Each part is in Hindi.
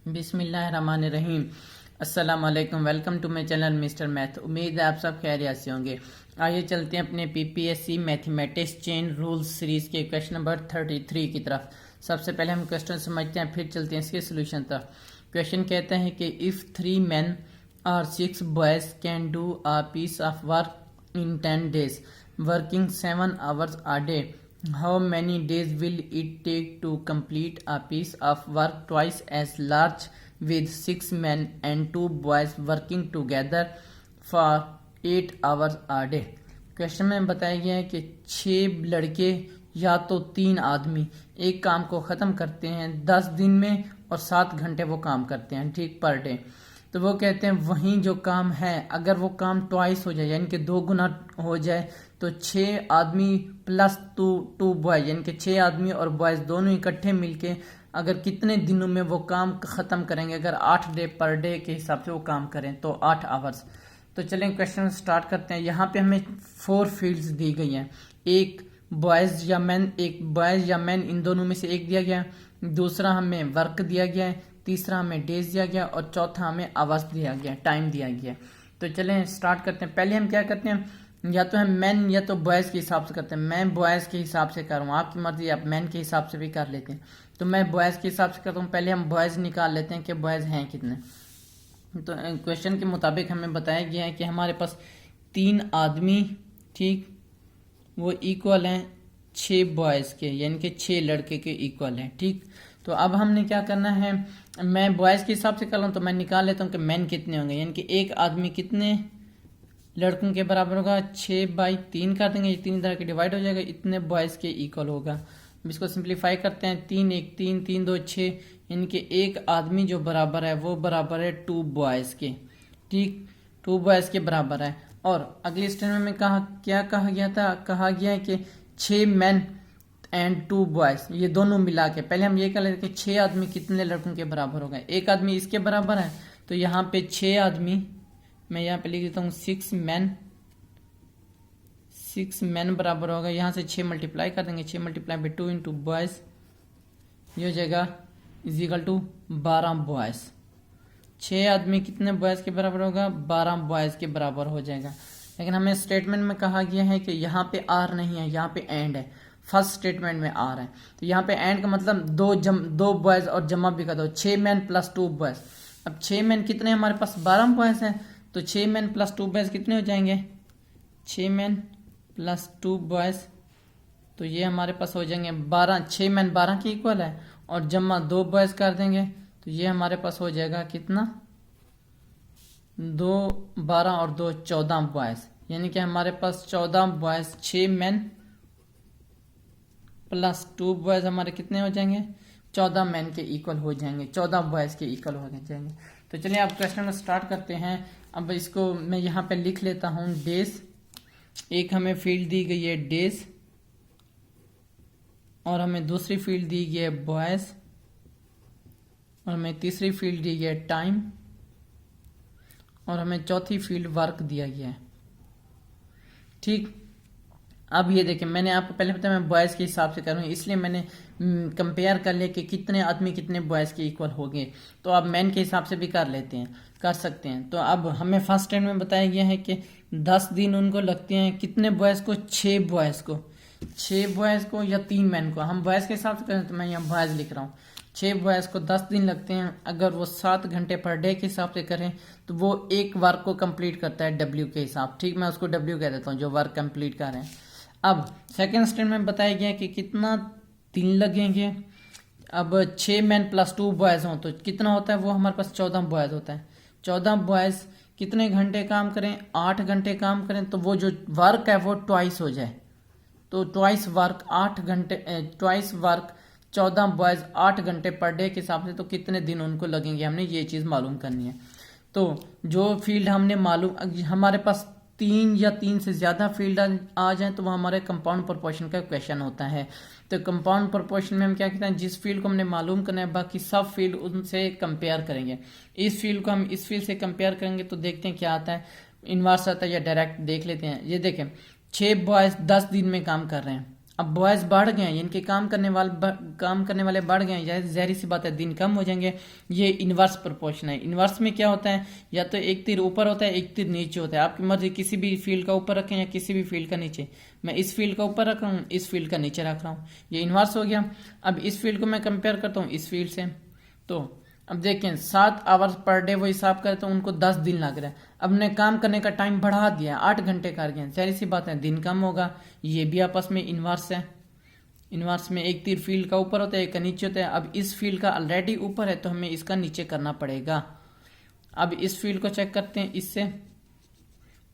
बिस्मिल्लाहिर्रहमानिर्रहीम। अस्सलाम वालेकुम। Welcome to my channel mister math. उम्मीद है आप सब खैरियत से होंगे। आइए चलते हैं अपने PPSC mathematics chain rules series के क्वेश्चन नंबर 33 की तरफ। सबसे पहले हम क्वेश्चन समझते हैं, फिर चलते हैं इसके सोल्यूशन तक। क्वेश्चन कहता है कि इफ़ 3 men और 6 boys can do a piece of work in 10 days working 7 hours a day, how many days will it take to complete a piece of work twice as large with 6 men and 2 boys working together for 8 hours a day? Question में बताया गया है कि 6 लड़के या तो 3 आदमी एक काम को ख़त्म करते हैं 10 दिन में और 7 घंटे वो काम करते हैं, ठीक, पर डे। तो वो कहते हैं वहीं जो काम है अगर वो काम ट्वाइस हो जाए यानी कि 2 गुना हो जाए तो 6 आदमी प्लस टू बॉयज यानी कि 6 आदमी और बॉयज दोनों इकट्ठे मिलके अगर कितने दिनों में वो काम ख़त्म करेंगे। अगर 8 डे पर डे के हिसाब से वो काम करें तो 8 आवर्स। तो चलें क्वेश्चन स्टार्ट करते हैं। यहाँ पे हमें 4 फील्ड्स दी गई हैं, एक बॉयज़ या मैन, एक बॉयज़ या मैन इन दोनों में से एक दिया गया, दूसरा हमें वर्क दिया गया है, तीसरा हमें डेज दिया गया और चौथा हमें आवर्स दिया गया, टाइम दिया गया। तो चलें स्टार्ट करते हैं। पहले हम क्या करते हैं, या तो हम मैन या तो बॉयज़ के हिसाब से करते हैं। मैं बॉयज़ के हिसाब से कर रहा हूँ, आपकी मर्जी, आप मैन के हिसाब से भी कर लेते हैं। तो मैं बॉयज़ के हिसाब से करता हूँ। पहले हम बॉयज़ निकाल लेते हैं कि बॉयज़ हैं कितने। तो क्वेश्चन के मुताबिक हमें बताया गया है कि हमारे पास 3 आदमी, ठीक, वो इक्वल हैं 6 बॉयज़ के यानी कि 6 लड़के के इक्वल हैं, ठीक। तो अब हमने क्या करना है, मैं बॉयज़ के हिसाब से कर रहा हूँ तो मैं निकाल लेता हूँ कि मैन कितने होंगे, यानी कि एक आदमी कितने लड़कों के बराबर होगा, 6/3 कर देंगे, ये 3 तरह के डिवाइड हो जाएगा, इतने बॉयज़ के इक्वल होगा। अब इसको सिंप्लीफाई करते हैं, 3 1 3 3 2 6 यानी कि एक आदमी जो बराबर है वो बराबर है 2 बॉयज़ के, ठीक, 2 बॉयज़ के बराबर है। और अगली स्टेटमेंट में क्या कहा गया था, कहा गया है कि 6 मैन एंड 2 बॉयज़, ये दोनों मिला के पहले हम ये कह लेते हैं कि 6 आदमी कितने लड़कों के बराबर होगा। एक आदमी इसके बराबर है तो यहाँ पे 6 आदमी, मैं यहाँ पे लिख देता हूँ 6 मैन बराबर होगा, यहाँ से 6 मल्टीप्लाई कर देंगे, 6 मल्टीप्लाई बाई 2 इंटू बॉयज़, ये हो जाएगा इज इक्वल टू 12 बॉयज़। 6 आदमी कितने बॉयज़ के बराबर होगा, 12 बॉयज़ के बराबर हो जाएगा। लेकिन हमें स्टेटमेंट में कहा गया है कि यहाँ पे आर नहीं है, यहाँ पे एंड है। फर्स्ट स्टेटमेंट में आर है तो यहाँ पे एंड का मतलब 2 बॉयज़ और जमा भी कर दो, 6 मैन प्लस 2 बॉयज़। अब 6 मैन कितने हमारे पास, 12 बॉयज़ हैं, तो 6 मैन प्लस 2 बॉयज़ कितने हो जाएंगे, 6 मैन प्लस 2 बॉयज़, तो ये हमारे पास हो जाएंगे 12। 6 मैन 12 के इक्वल है और जमा 2 बॉयज़ कर देंगे तो ये हमारे पास हो जाएगा कितना, 2 12 और 2 14 बॉयज़, यानी कि हमारे पास 14 बॉयज़, 6 मैन प्लस 2 बॉयज़ हमारे कितने हो जाएंगे, 14 मैन के इक्वल हो जाएंगे, 14 बॉयज़ के इक्वल हो जाएंगे। तो चलिए अब क्वेश्चन को स्टार्ट करते हैं। अब इसको मैं यहाँ पे लिख लेता हूँ डेज। एक हमें फील्ड दी गई है डेज और हमें दूसरी फील्ड दी गई है बॉयज़ और हमें तीसरी फील्ड दी गई है टाइम और हमें चौथी फील्ड वर्क दिया गया है, ठीक। अब ये देखें, मैंने आपको पहले बताया मैं बॉयज़ के हिसाब से कर रहा हूँ, इसलिए मैंने कंपेयर कर लिया कि कितने आदमी कितने बॉयज़ के इक्वल हो गए। तो अब मैन के हिसाब से भी कर सकते हैं। तो अब हमें फर्स्ट स्टेटमेंट में बताया गया है कि 10 दिन उनको लगते हैं, कितने बॉयज़ को, 6 बॉयज़ को या 3 मैन को। हम बॉयज़ के हिसाब से करें तो मैं यहाँ बॉयज़ लिख रहा हूँ, 6 बॉयज़ को 10 दिन लगते हैं। अगर वो 7 घंटे पर डे के हिसाब से करें तो वो एक वर्क को कंप्लीट करता है डब्ल्यू के हिसाब, ठीक, मैं उसको डब्ल्यू कह देता हूँ जो वर्क कंप्लीट कर रहे हैं। अब सेकेंड स्टेटमेंट में बताया गया कि कितना दिन लगेंगे। अब 6 मैन प्लस 2 बॉयज़ हों तो कितना होता है, वो हमारे पास 14 बॉयज़ होता है। 14 बॉयज़ कितने घंटे काम करें, 8 घंटे काम करें, तो वो जो वर्क है वो ट्वाइस हो जाए, तो ट्वाइस वर्क 8 घंटे, ट्वाइस वर्क 14 बॉयज़ 8 घंटे पर डे के हिसाब से, तो कितने दिन उनको लगेंगे, हमने ये चीज़ मालूम करनी है। तो जो फील्ड हमने मालूम, हमारे पास 3 या 3 से ज़्यादा फील्ड आ जाए तो वो हमारे कंपाउंड प्रोपोर्शन का क्वेश्चन होता है। तो कंपाउंड प्रोपोर्शन में हम क्या कहते हैं, जिस फील्ड को हमने मालूम करना है बाकी सब फील्ड उनसे कंपेयर करेंगे। इस फील्ड को हम इस फील्ड से कंपेयर करेंगे तो देखते हैं क्या आता है, इनवर्स आता है या डायरेक्ट देख लेते हैं। ये देखें, 6 बॉयज़ 10 दिन में काम कर रहे हैं अब बॉयज बढ़ गए हैं, इनके काम करने वाले बढ़ गए हैं, ज़ाहिर सी बात है दिन कम हो जाएंगे। ये इन्वर्स प्रोपोर्शन है। इन्वर्स में क्या होता है, या तो एक तीर ऊपर होता है एक तीर नीचे होता है। आपकी मर्जी, किसी भी फील्ड का ऊपर रखें या किसी भी फील्ड का नीचे। मैं इस फील्ड का ऊपर रख रहा हूँ, इस फील्ड का नीचे रख रहा हूँ, ये इन्वर्स हो गया। अब इस फील्ड को मैं कंपेयर करता हूँ इस फील्ड से, तो अब देखें 7 आवर्स पर डे वो हिसाब करें तो उनको 10 दिन लग रहा है। अब ने काम करने का टाइम बढ़ा दिया, 8 घंटे कर गए, सारी सी बात है दिन कम होगा। ये भी आपस में इन्वर्स है। इन्वर्स में एक तीर फील्ड का ऊपर होता है एक का नीचे होता है। अब इस फील्ड का ऑलरेडी ऊपर है तो हमें इसका नीचे करना पड़ेगा। अब इस फील्ड को चेक करते हैं इससे,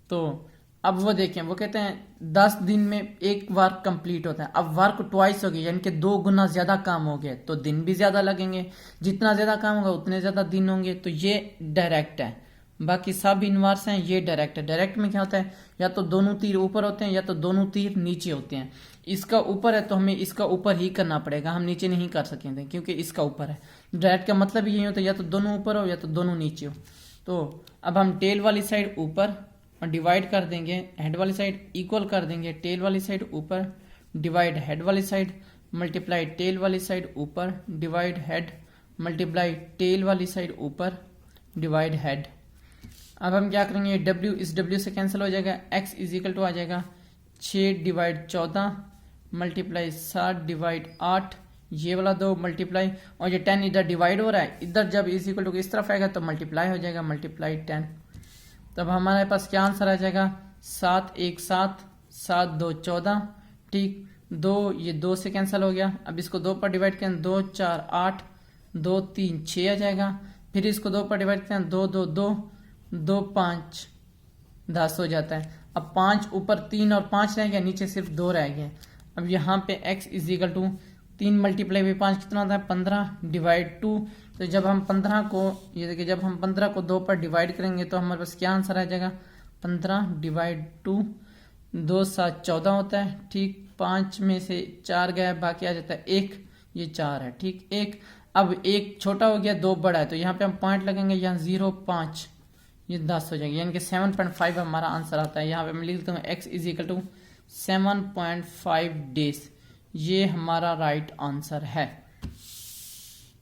तो अब वो देखें, वो कहते हैं 10 दिन में एक वर्क कंप्लीट होता है। अब वर्क ट्वाइस हो गया, यानी कि 2 गुना ज्यादा काम हो गया, तो दिन भी ज्यादा लगेंगे। जितना ज्यादा काम होगा उतने ज्यादा दिन होंगे। तो ये डायरेक्ट है, बाकी सब इनवर्स हैं। ये डायरेक्ट है। डायरेक्ट में क्या होता है, या तो दोनों तीर ऊपर होते हैं या तो दोनों तीर नीचे होते हैं। इसका ऊपर है तो हमें इसका ऊपर ही करना पड़ेगा, हम नीचे नहीं कर सकेंगे क्योंकि इसका ऊपर है। डायरेक्ट का मतलब यही होता है, या तो दोनों ऊपर हो या तो दोनों नीचे हो। तो अब हम टेल वाली साइड ऊपर और डिवाइड कर देंगे, हेड वाली साइड इक्वल कर देंगे, टेल वाली साइड ऊपर डिवाइड हेड वाली साइड मल्टीप्लाई टेल वाली साइड ऊपर डिवाइड हेड मल्टीप्लाई टेल वाली साइड ऊपर डिवाइड हेड। अब हम क्या करेंगे, W इस W से कैंसिल हो जाएगा, X इज इक्वल टू आ जाएगा 6 डिवाइड 14 मल्टीप्लाई 7 डिवाइड 8, ये वाला 2 मल्टीप्लाई, और ये 10 इधर डिवाइड हो रहा है, इधर जब इज इक्वल टू इस तरफ आएगा तो मल्टीप्लाई हो जाएगा, मल्टीप्लाई 10। तब हमारे पास क्या आंसर आ जाएगा, 7 1 7 7 2 14, ठीक। 2 ये 2 से कैंसिल हो गया। अब इसको 2 पर डिवाइड करें, 2 4 8 2 3 6 आ जाएगा। फिर इसको 2 पर डिवाइड करें, 2 2 2 2 5 10 हो जाता है। अब 5 ऊपर 3 और 5 रह गया, नीचे सिर्फ 2 रह गए। अब यहाँ पे x is equal to 3 multiply by 5 कितना होता है, 15 डिवाइड 2। तो जब हम 15 को, ये देखिए, जब हम 15 को 2 पर डिवाइड करेंगे तो हमारे पास क्या आंसर आ जाएगा, 15 डिवाइड 2, 2 7 14 होता है, ठीक। 5 में से 4 गया, बाकी आ जाता है 1, ये 4 है, ठीक। 1, अब 1 छोटा हो गया 2 बड़ा है, तो यहाँ पे हम पॉइंट लगेंगे, यहाँ 0 5, ये 10 हो जाएगी, यानी कि 7.5 हमारा आंसर आता है। यहाँ पे मैं लिख देता हूँ x is equal to 7.5 days, ये हमारा राइट आंसर है।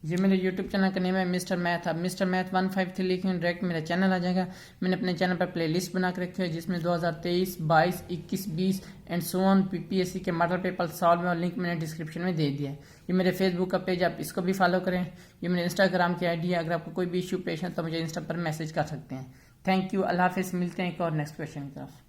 ये मेरे YouTube चैनल का नेम है मिस्टर मैथ। अब मिस्टर मैथ 153 लिखेंगे, डायरेक्ट मेरा चैनल आ जाएगा। मैंने अपने चैनल पर प्लेलिस्ट बना के रखी है जिसमें 2023, 22, 21, 20 एंड सो ऑन PPSC के मॉडल पेपर सॉल्व में, और लिंक मैंने डिस्क्रिप्शन में दे दिया है। ये मेरे फेसबुक का पेज, आप इसको भी फॉलो करें। ये मेरे इंस्टाग्राम की ID है। अगर आपको कोई भी इशू पेश है तो मुझे इंस्टा पर मैसेज कर सकते हैं। थैंक यू, अल्लाह हाफिज़। मिलते हैं एक और नेक्स्ट क्वेश्चन की तरफ।